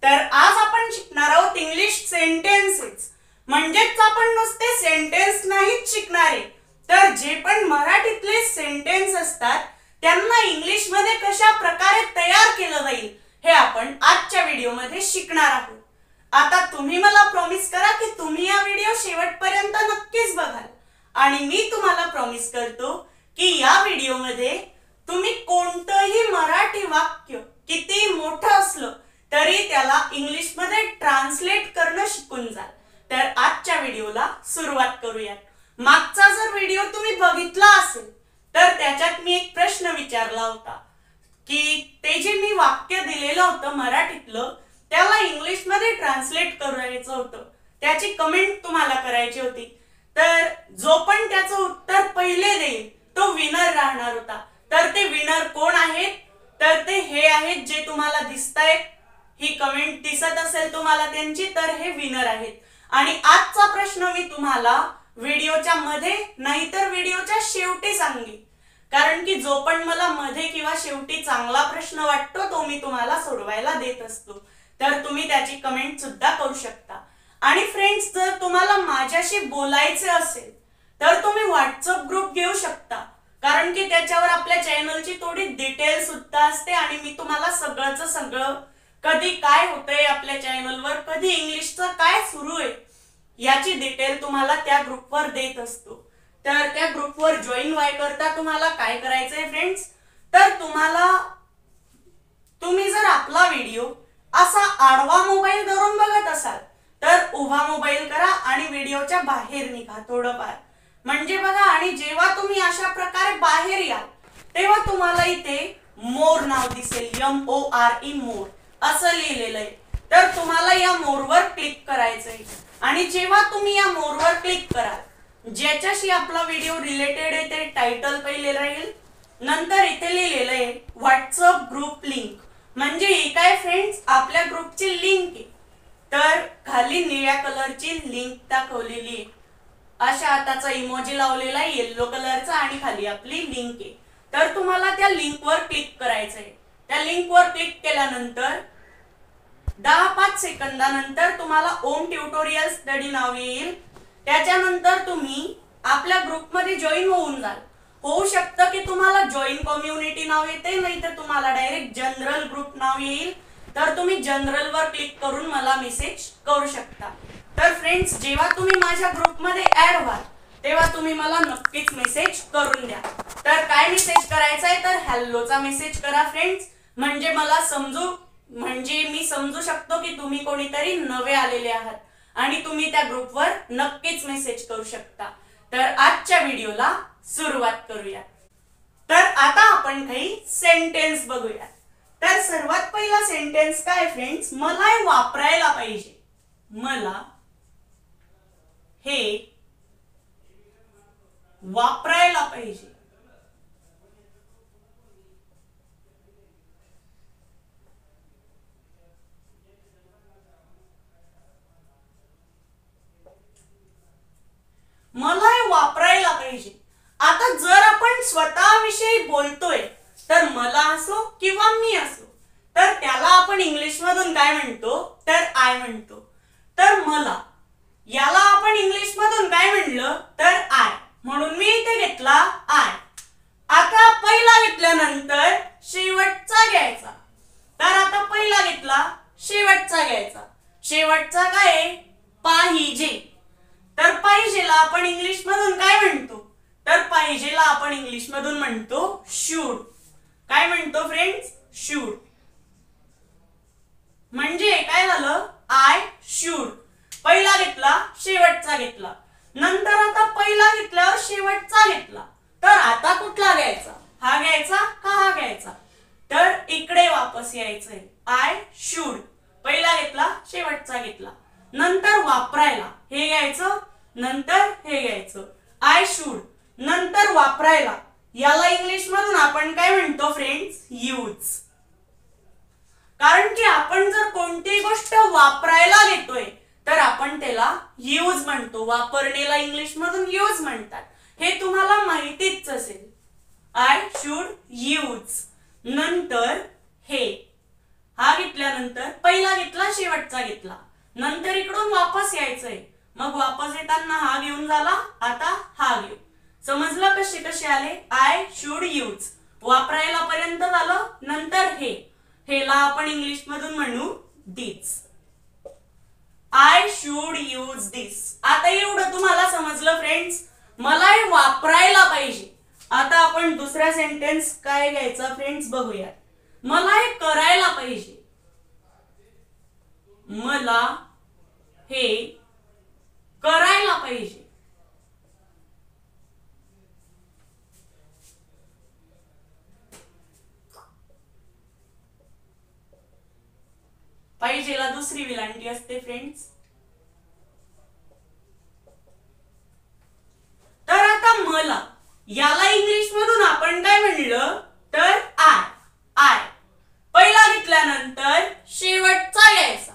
तर आज आपण शिकणार आहोत इंग्लिश सेंटेन्सेस. म्हणजेच आपण नुसते सेंटेन्स नाहीच शिकणार आहे, तर जे पण मराठीतले सेंटेन्स असतात त्यांना इंग्लिश मध्ये कशा प्रकारे तयार केलं जाईल हे आपण आजच्या व्हिडिओमध्ये शिकणार आहोत. आता तुम्ही मला प्रॉमिस करा की तुम्ही हा व्हिडिओ शेवटपर्यंत नक्कीच बघाल आणि मी तुम्हाला प्रॉमिस करतो की या व्हिडिओमध्ये तुम्ही कोणतंही मराठी वाक्य किती मोठं असलं तरी त्याला इंग्लिश मध्ये ट्रान्सलेट करणं शिकून जाल. तर आजच्या व्हिडिओला सुरुवात करूया. मागचा जर व्हिडिओ तुम्ही बघितला असेल तर त्याच्यात मी एक प्रश्न विचारला होता की ते जे मी वाक्य दिलेलं होतं मराठीतलं त्याला इंग्लिश मध्ये ट्रान्सलेट करायचं होतं, त्याची कमेंट तुम्हाला करायची होती. तर जो पण त्याचं उत्तर पहिले देईल तो विनर राहणार होता. तर ते विनर कोण आहेत? तर ते हे आहेत जे तुम्हाला दिसतायत. ही कमेंट दिसत असेल तुम्हाला त्यांची, तर हे विनर आहेत. आणि आजचा प्रश्न मी तुम्हाला व्हिडिओच्या मध्ये नाहीतर व्हिडिओच्या शेवटी सांगेन, कारण की जो पण मला मध्ये किंवा शेवटी चांगला प्रश्न वाटतो तो मी तुम्हाला सोडवायला देत असतो. तर तुम्ही त्याची कमेंट सुद्धा करू शकता. आणि फ्रेंड्स, जर तुम्हाला माझ्याशी बोलायचे असेल तर तुम्ही व्हॉट्सअप ग्रुप घेऊ शकता, कारण की त्याच्यावर आपल्या चॅनलची थोडी डिटेल सुद्धा असते आणि मी तुम्हाला सगळं कधी काय होतंय आपल्या चॅनलवर, कधी इंग्लिशचं काय सुरू आहे याची डिटेल तुम्हाला त्या ग्रुपवर देत असतो. तर त्या ग्रुपवर जॉईन करता तुम्हाला काय करायचंय फ्रेंड्स, तर तुम्ही जर आपला व्हिडिओ असा आडवा मोबाईल धरून बघत असाल तर उभा मोबाईल करा आणि व्हिडिओच्या बाहेर निघा थोडंफार. म्हणजे बघा, आणि जेव्हा तुम्ही अशा प्रकारे बाहेर याल तेव्हा तुम्हाला इथे मोर नाव दिसेल, MORE मोर असं लिहिलेलं आहे. तर तुम्हाला या मोरवर क्लिक करायचंय आणि जेव्हा तुम्ही या मोरवर क्लिक कराल ज्याच्याशी आपला व्हिडिओ रिलेटेड आहे ते टायटल पहिले राहील. नंतर इथे लिहिलेलं आहे व्हॉट्सअप ग्रुप लिंक. म्हणजे ही काय फ्रेंड्स, आपल्या ग्रुपची लिंक आहे. तर खाली निळ्या कलरची लिंक दाखवलेली आहे, अशा हाताचा इमोजी लावलेला आहे येलो कलरचा आणि खाली आपली लिंक आहे. तर तुम्हाला त्या लिंकवर क्लिक करायचंय. त्या लिंकवर क्लिक केल्यानंतर 10-5 सेकंदानंतर तुम्हाला ओम ट्युटोरियल स्टडी नाव येईल. त्याच्यानंतर तुम्ही आपल्या ग्रुपमध्ये जॉईन होऊन जाल. होऊ शकतं की तुम्हाला जॉईन कम्युनिटी नाव येते, नाही तर तुम्हाला डायरेक्ट जनरल ग्रुप नाव येईल. तर तुम्ही जनरल वर क्लिक करून मला मेसेज करू शकता. तर फ्रेंड्स, जेव्हा तुम्ही माझ्या ग्रुपमध्ये ऍड व्हाल तेव्हा तुम्ही मला नक्कीच मेसेज करून द्या. तर काय मेसेज करायचा आहे, तर हॅलोचा मेसेज करा फ्रेंड्स. म्हणजे मी समजू शकतो की तुम्ही कोणीतरी नवे आलेले आहात आणि तुम्ही त्या ग्रुपवर नक्कीच मेसेज करू शकता. तर आजच्या व्हिडिओला सुरुवात करूया. तर आता आपण काही सेंटेन्स बघूया. तर सर्वात पहिला सेंटेन्स काय फ्रेंड्स, मला हे वापरायला पाहिजे. मला हे वापरायला पाहिजे. मला हे वापरायला पाहिजे. आता जर आपण स्वतःविषयी बोलतोय तर मला असो किंवा मी असो तर त्याला आपण इंग्लिश मधून काय म्हणतो, तर आय म्हणतो. तर मला याला आपण इंग्लिश मधून काय म्हणलं, तर आय. म्हणून मी इथे घेतला आय. आता पहिला घेतल्यानंतर शेवटचा घ्यायचा. तर आता पहिला घेतला, शेवटचा घ्यायचा. शेवटचा काय, पाहिजे. तर पाहिजेला आपण इंग्लिश मधून काय म्हणतो, तर पाहिजेला आपण इंग्लिश मधून म्हणतो शुड. काय म्हणतो फ्रेंड्स, शुड. म्हणजे काय झालं, आय शुड. पहिला घेतला, शेवटचा घेतला. नंतर आता पहिला घेतल्यावर शेवटचा घेतला. तर आता कुठला घ्यायचा, हा घ्यायचा का हा घ्यायचा, तर इकडे वापस यायचंय. आय शुड पहिला घेतला, शेवटचा घेतला. नंतर वापरायला हे घ्यायचं, नंतर हे घ्यायचं. आय शुड नंतर वापरायला याला इंग्लिश मधून आपण काय म्हणतो फ्रेंड्स, यूज. कारण की आपण जर कोणती गोष्ट वापरायला घेतोय तर आपण त्याला यूज म्हणतो. वापरणेला इंग्लिश मधून यूज म्हणतात, हे तुम्हाला माहितीच असेल. I should use. नंतर हे हा घेतल्यानंतर पहिला घेतला शेवटचा घेतला, नंतर इकडून वापस यायचंय, मग वापस येताना हा घेऊन झाला, आता हा घेऊ. समजलं कसे कसे आले? आय शुड यूज वापरायला पर्यंत झालं, नंतर हेला आपण इंग्लिश मधून म्हणू दिस. आय शुड यूज दिस. आता एवढं तुम्हाला समजलं फ्रेंड्स, मला हे वापरायला पाहिजे. आता आपण दुसरा सेंटेन्स काय घ्यायचा फ्रेंड्स बघूया. मला हे करायला पाहिजे. मला हे करायला पाहिजे. पाहिजेला दुसरी विलांटी असते फ्रेंड्स. तर आता मला याला इंग्लिश मधून आपण काय म्हणलं तर आय पहिला घेतल्यानंतर शेवटचा यायचा,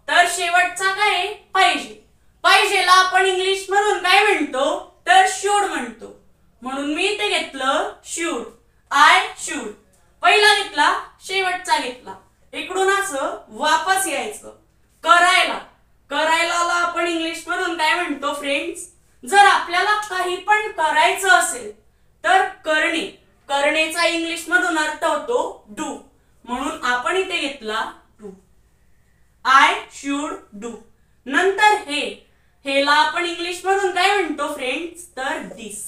तर शेवटचा काय पाहिजे. पाहिजेला आपण इंग्लिश मधून काय म्हणतो तर शुड म्हणतो, म्हणून मी ते घेतलं शुड. आय शुड पहिला घेतला शेवटचा घेतला, इकडून असं वापस यायचं. करायला आपण इंग्लिश मधून काय म्हणतो फ्रेंड्स, जर आपल्याला काही पण करायचं असेल तर करणेचा इंग्लिश मधून अर्थ होतो डू, म्हणून आपण इथे घेतला डू. I should do. नंतर हेला आपण इंग्लिश मधून काय म्हणतो फ्रेंड्स तर दिस.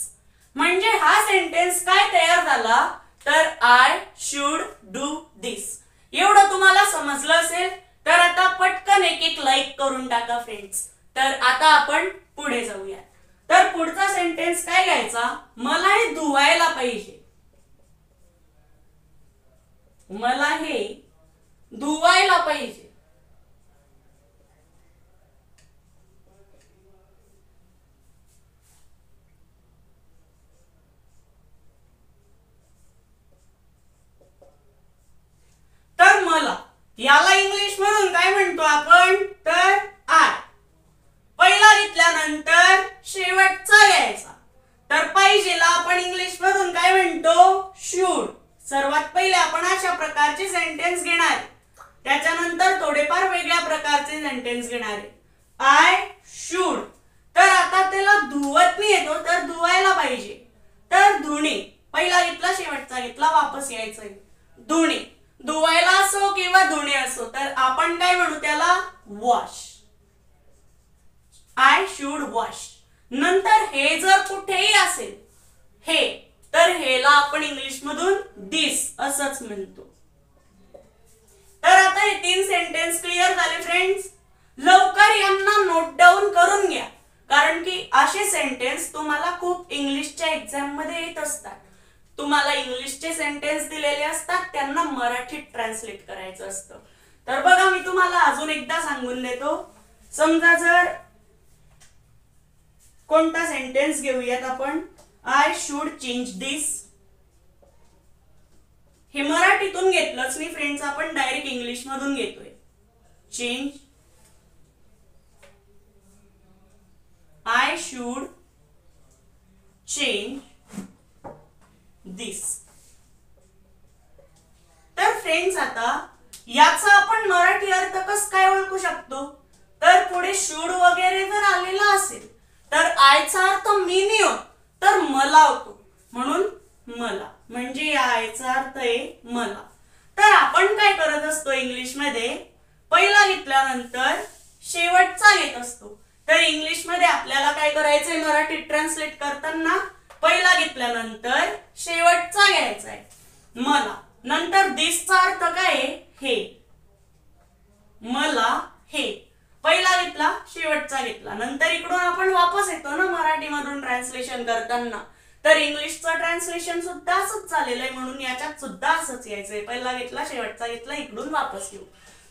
म्हणजे हा सेंटेन्स काय तयार झाला तर आय शुड डू दिस. एवढं तुम्हाला समजलं असेल तर आता पटकन एक लाईक करून टाका फ्रेंड्स. तर आता आपण पुढे जाऊया. तर पुढचा सेंटेन्स काय घ्यायचा, मला हे धुवायला पाहिजे. मला हे धुवायला पाहिजे. तर मला याला इंग्लिश मधून काय म्हणतो आपण तर आय. पहिला घेतल्यानंतर शेवटचा यायचा, तर पाहिजेला आपण इंग्लिश मधून काय म्हणतो शुड. सर्वात पहिले आपण अशा प्रकारचे सेंटेन्स घेणार, त्याच्यानंतर थोडेफार वेगळ्या प्रकारचे सेंटेन्स घेणार. I should. तर आता त्याला धुवत नाही येतो तर धुवायला पाहिजे, तर धुणे पहिला घेतला शेवटचा घेतला वापस यायचंय. धुणे धुवायला असो किंवा धुणे असो तर आपण काय म्हणू त्याला वॉश. I should wash. नंतर हे जर कुठेही असेल तर हेला आपण इंग्लिश मधून दिस असंच म्हणतो. तर आता हे 3 सेंटेन्स क्लिअर झाले फ्रेंड्स. लवकर यांना नोट डाऊन करून घ्या, कारण की असे सेंटेन्स तुम्हाला खूप इंग्लिशच्या एक्झाम मध्ये येत असतात. तुम्हाला इंग्लिशचे सेंटेन्स दिलेले असतात, त्यांना मराठीत ट्रान्सलेट करायचं असतं. तर बघा मी तुम्हाला अजून एकदा सांगून देतो. समजा जर कोणता सेंटेन्स घेऊयात आपण, आय शुड चेंज दिस. हे मराठीतून घेतलंच नाही फ्रेंड्स, आपण डायरेक्ट इंग्लिश मधून घेतोय. चेंज आय शुड चेंज दिस. तर फ्रेंड्स आता याचा आपण मराठी अर्थ कस काय ओळखू शकतो, तर पुढे शुड वगैरे जर आलेला असेल तर आयचा अर्थ मी नाही होत तर मला होतो, म्हणून मला म्हणजे या आयचा अर्थ आहे मला. तर आपण काय करत असतो इंग्लिश मध्ये, पहिला घेतल्यानंतर शेवटचा घेत असतो. तर इंग्लिश मध्ये आपल्याला काय करायचंय मराठीत ट्रान्सलेट करताना, पहिला घेतल्यानंतर शेवटचा घ्यायचा आहे मला. नंतर दिसचा अर्थ काय हे. मला हे पहिला घेतला शेवटचा घेतला, नंतर इकडून आपण वापस येतो ना मराठी मधून ट्रान्सलेशन करताना. तर इंग्लिशचं ट्रान्सलेशन सुद्धा असंच चाललेलं आहे, म्हणून याच्यात सुद्धा असंच यायचंय. पहिला घेतला शेवटचा घेतला, इकडून वापस येऊ.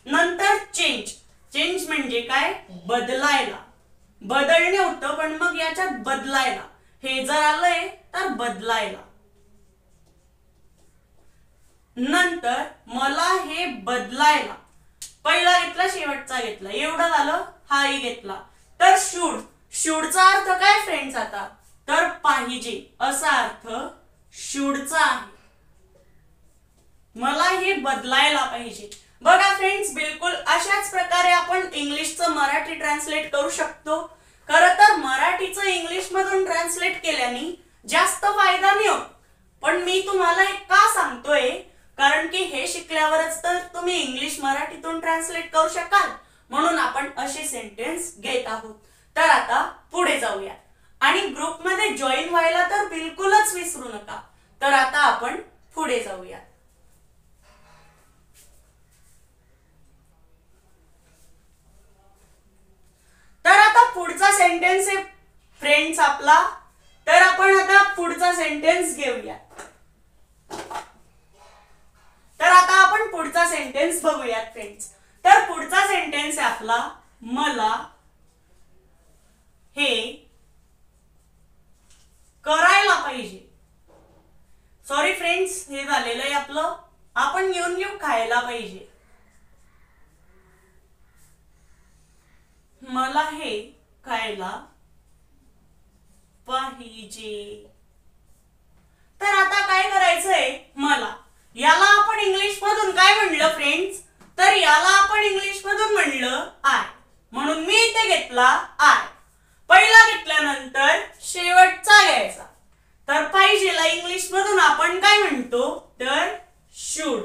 नंतर चेंज म्हणजे काय बदलायला. बदलणे होतं पण मग याच्यात बदलायला, हे जर आलंय तर बदलायला. नंतर मला हे बदलायला, पहिला घेतला शेवटचा घेतला, एवढं झालं. हाही घेतला. तर शूडचा अर्थ काय फ्रेंड्स आता तर पाहिजे असा अर्थ शूडचा आहे. मला हे बदलायला पाहिजे. बघा फ्रेंड्स, बिलकुल अशाच प्रकारे आपण इंग्लिशचं मराठी ट्रान्सलेट करू शकतो. खरं तर मराठीचं इंग्लिश मधून ट्रान्सलेट केल्याने जास्त फायदा नाही होत, पण मी तुम्हाला हे का सांगतोय, कारण की हे शिकल्यावरच तर तुम्ही इंग्लिश मराठीतून ट्रान्सलेट करू शकाल, म्हणून आपण असे सेंटेन्स घेत आहोत. तर आता पुढे जाऊया आणि ग्रुपमध्ये जॉईन व्हायला तर बिलकुलच विसरू नका. तर आता आपण पुढे जाऊया. तर आता पुढचा सेंटेन्स आहे फ्रेंड्स आपला. तर आपण आता पुढचा सेंटेन्स घेऊया. तर आता आपण पुढचा सेंटेन्स बघूयात फ्रेंड्स. तर पुढचा सेंटेन्स आहे आपला, मला हे करायला पाहिजे. सॉरी फ्रेंड्स, हे झालेलं आहे आपलं. आपण घेऊन घेऊ खायला पाहिजे. मला हे खायला पाहिजे. तर आता काय करायचंय, मला याला आपण इंग्लिश मधून काय म्हणलं फ्रेंड्स, तर याला आपण इंग्लिश मधून म्हणलं आय, म्हणून मी इथे घेतला आय. पहिला घेतल्यानंतर शेवटचा घ्यायचा. तर पाहिजेला इंग्लिश मधून आपण काय म्हणतो, तर शुड,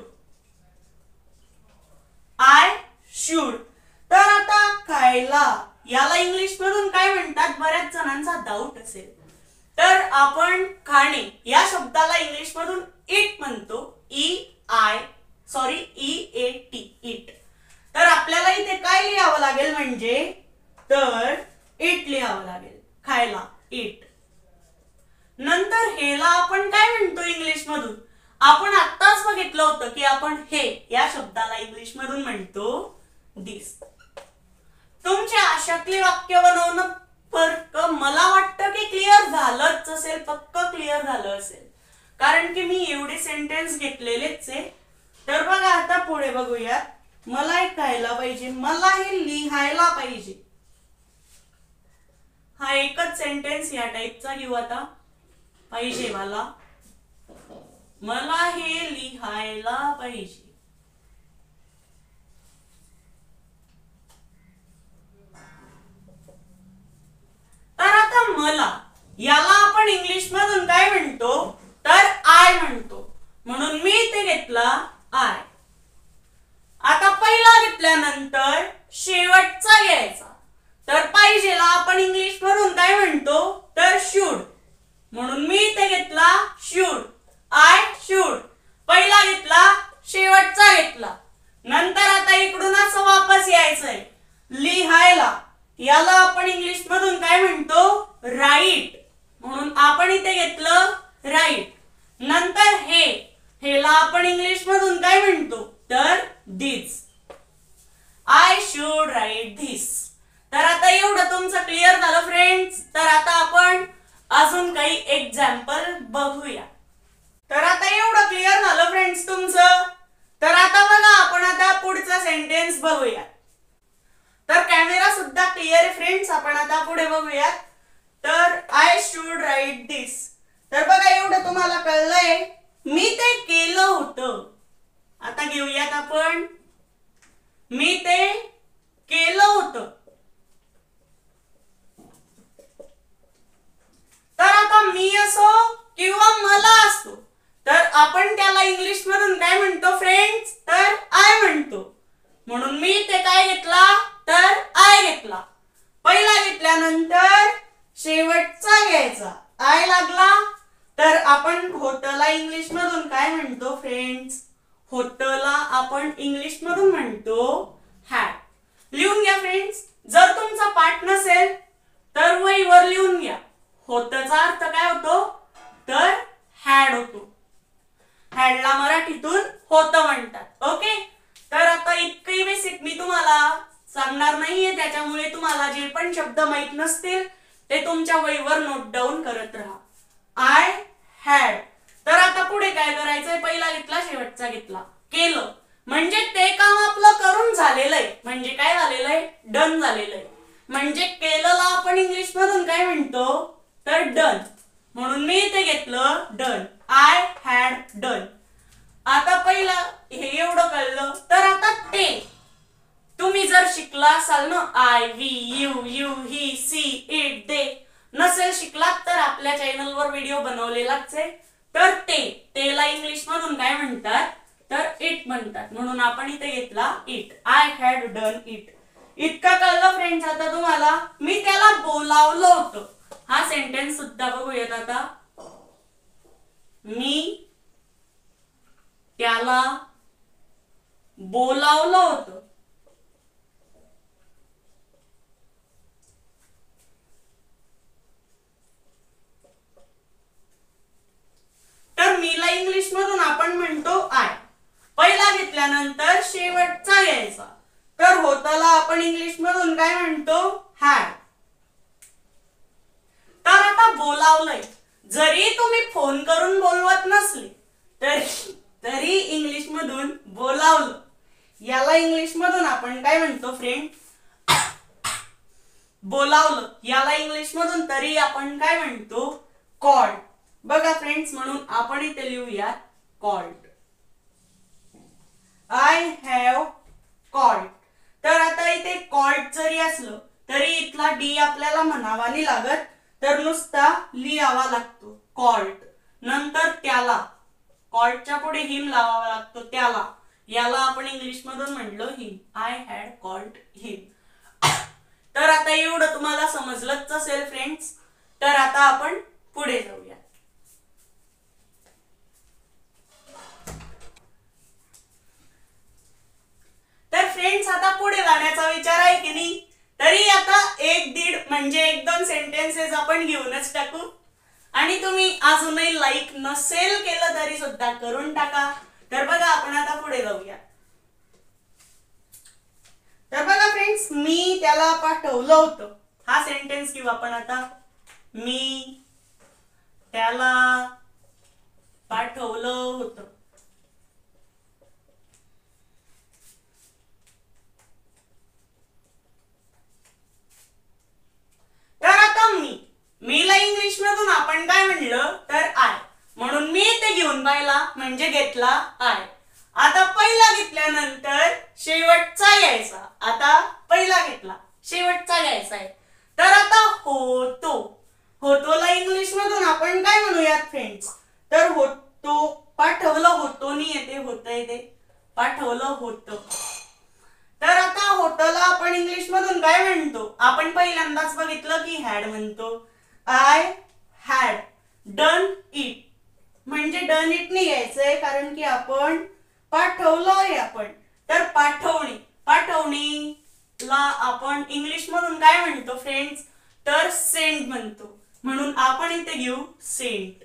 आय शुड. तर आता खायला याला इंग्लिश मधून काय म्हणतात, बऱ्याच जणांचा डाऊट असेल. तर आपण खाणे या शब्दाला इंग्लिश मधून इट म्हणतो, EAT, इट. तर आपल्याला इथे काय लिहावं लागेल, म्हणजे तर इट लिहावं लागेल, खायला इट. नंतर हेला आपण काय म्हणतो इंग्लिश मधून, आपण आत्ताच बघितलं होतं की आपण हे या शब्दाला इंग्लिश मधून म्हणतो दिस. तुमच्या अशातले वाक्य बनवणं फरक मला वाटतं की क्लिअर झालंच असेल, पक्क क्लिअर झालं असेल, कारण की मी एवढे सेंटेन्स घेतलेलेच आहे. तर बघा आता पुढे बघूया. मला हे खायला पाहिजे, मला हे लिहायला पाहिजे. हा एकच सेंटेन्स या टाइपचा घेऊ आता. पाहिजे मला हे लिहायला पाहिजे. तर आता मला याला आपण इंग्लिश मधून काय म्हणतो, तर आय म्हणतो, म्हणून मी इथे घेतला आय. आता पहिला घेतल्यानंतर शेवटचा घ्यायचा. तर पाहिजेला आपण इंग्लिश मधून काय म्हणतो, तर शुड, म्हणून मी इथे घेतला शुड, आय शुड. पहिला घेतला, शेवटचा घेतला. नंतर आता इकडून असं वापस यायचंय लिहायला. याला आपण इंग्लिश मधून काय म्हणतो, राईट, म्हणून आपण इथे घेतलं राईट. नंतर हेला आपण इंग्लिश मधून काय म्हणतो, तर दिस, आय शुड राईट दिस. तर आता एवढं तुमचं क्लिअर झालं फ्रेंड्स. तर आता आपण अजून काही एक्झाम्पल बघूया. तर आता एवढं क्लिअर झालं फ्रेंड्स तुमचं. तर आता बघा आपण आता पुढचा सेंटेन्स बघूया. तर कॅमेरा सुद्धा क्लिअर आहे फ्रेंड्स. आपण आता पुढे बघूया. तर आय शुड राईट दिस. तर बघा एवढं तुम्हाला कळलंय, मी ते केलं होतं. आता घेऊयात आपण, मी ते केलं होतं. तर आता मी असो किंवा मला असतो, तर आपण त्याला इंग्लिश मधून काय म्हणतो फ्रेंड्स, तर आय म्हणतो. म्हणून मी ते काय घेतला, तर आय घेतला. पहिला घेतल्यानंतर शेवटचा घ्यायचा, आय लागला. तर आपण होतला इंग्लिश मधून काय म्हणतो फ्रेंड्स, होतला आपण इंग्लिश मधून म्हणतो हॅड. लिहून घ्या फ्रेंड्स. जर तुमचा पाठ नसेल तर वहीवर लिहून घ्या. होतचा अर्थ काय होतो, तर हॅड होतो. हॅडला मराठीतून होतं म्हणतात. ओके. तर आता इतकं बेसिक मी तुम्हाला सांगणार नाहीये, त्याच्यामुळे तुम्हाला जे पण शब्द माहित नसतील ते तुमच्या वहीवर नोट डाऊन करत राहा. I had. तर आता पुढे काय करायचंय, पहिला घेतला शेवटचा घेतला, केलं, म्हणजे ते काम आपलं करून झालेलं आहे. म्हणजे काय झालेलं आहे, डन झालेलं आहे. म्हणजे केलेला आपण इंग्लिश मधून काय म्हणतो, तर डन. म्हणून मी इथे घेतलं डन, आय हॅड डन. आता पहिला हे एवढं कळलं. तर आता शिकला असाल ना, आय वी यू यू ही सी इट दे. नसेल शिकलात तर आपल्या चॅनलवर व्हिडिओ बनवलेलाच आहे. तर तेला इंग्लिश मधून काय म्हणतात, तर इट म्हणतात. म्हणून आपण इथे घेतला it. I had done it. इतकं कळलं फ्रेंड्स आता तुम्हाला. मी त्याला बोलावलं होतं. हा सेंटेन्स सुद्धा बघूयात आता. मी त्याला बोलावलं होतं. तर मीला इंग्लिश मधून आपण म्हणतो आय. पहिला घेतल्यानंतर शेवटचा घ्यायचा. तर होताला आपण इंग्लिश मधून काय म्हणतो, हॅड. तर आता बोलावलंय. जरी तुम्ही फोन करून बोलवत नसले तरी इंग्लिश मधून बोलावलं याला इंग्लिश मधून आपण काय म्हणतो फ्रेंड, बोलावलं याला इंग्लिश मधून तरी आपण काय म्हणतो, कॉल्ड. बघा फ्रेंड्स, म्हणून आपण इथे लिहूया कॉल्ड. I have called. तर आता इथे कॉल्ड जरी असलं तरी इथला डी आपल्याला म्हणावा नाही लागत, तर नुसता लिहावा लागतो कॉल्ड. नंतर त्याला, कॉल्डच्या पुढे हिम लावावा लागतो, त्याला. याला आपण इंग्लिश मधून म्हणलं हिम. आय हॅड कॉल्ड हिम. तर आता एवढं तुम्हाला समजलंच असेल फ्रेंड्स. तर आता आपण पुढे जाऊया. तर फ्रेंड्स आता पुढे जाण्याचा विचार आहे की नाही. तरी आता 1-1.5 म्हणजे 1-2 सेंटेन्सेस आपण घेऊनच टाकू. आणि तुम्ही अजूनही लाईक नसेल केलं तरी सुद्धा करून टाका. तर बघा आपण आता पुढे जाऊया. तर बघा फ्रेंड्स, मी त्याला पाठवलं होतं. हा सेंटेन्स घेऊ आपण आता. मी त्याला पाठवलं होतं. तर आता मीला इंग्लिश मधून आपण काय म्हणलं, तर आय. म्हणून मी ते घेऊन पाहिला म्हणजे घेतला आय. आता पहिला घेतल्यानंतर शेवटचा घ्यायचा. आता पहिला घेतला, शेवटचा घ्यायचा आहे. तर आता होतो. होतोला इंग्लिश मधून आपण काय म्हणूयात फ्रेंड्स, तर होतो. पाठवलं होतो नाही येते, होत येते. पाठवलं होतं. तर आता होतला आपण इंग्लिश मधून काय म्हणतो, आपण पहिल्यांदाच बघितलं की हॅड म्हणतो. I had done it. म्हणजे डन इट नाही घ्यायचंय, कारण की आपण पाठवलंय आपण. तर पाठवणीला आपण इंग्लिश मधून काय म्हणतो फ्रेंड्स, तर सेंड म्हणतो. म्हणून आपण इथे घेऊ सेंट.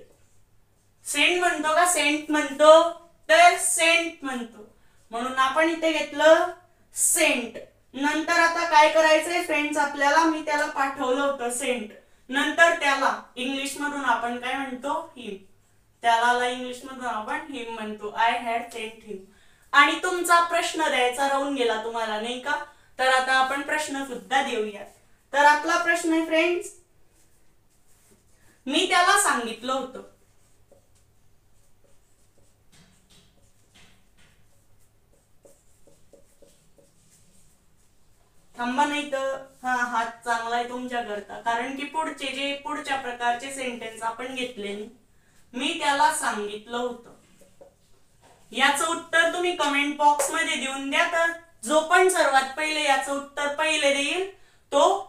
सेंड म्हणतो का सेंट म्हणतो, तर सेंट म्हणतो. म्हणून आपण इथे घेतलं सेंट. नंतर आता काय करायचंय फ्रेंड्स आपल्याला, मी त्याला पाठवलं होतं सेंट. नंतर त्याला इंग्लिश मधून आपण काय म्हणतो, हिम. त्याला इंग्लिश मधून आपण हिम म्हणतो. I had sent him. आणि तुमचा प्रश्न द्यायचा राहून गेला तुम्हाला नाही का. तर आता आपण प्रश्न सुद्धा देऊयात. तर आपला प्रश्न आहे फ्रेंड्स, मी त्याला सांगितलं होतं. थांबा नाही तर हा हात चांगला आहे तुमच्या करता, कारण की पुढच्या प्रकारचे सेंटेन्स आपण घेतले. मी त्याला सांगितलं होतं. याचं उत्तर तुम्ही कमेंट बॉक्स मध्ये देऊन द्या. तर जो पण सर्वात पहिले याचं उत्तर पहिले देईल तो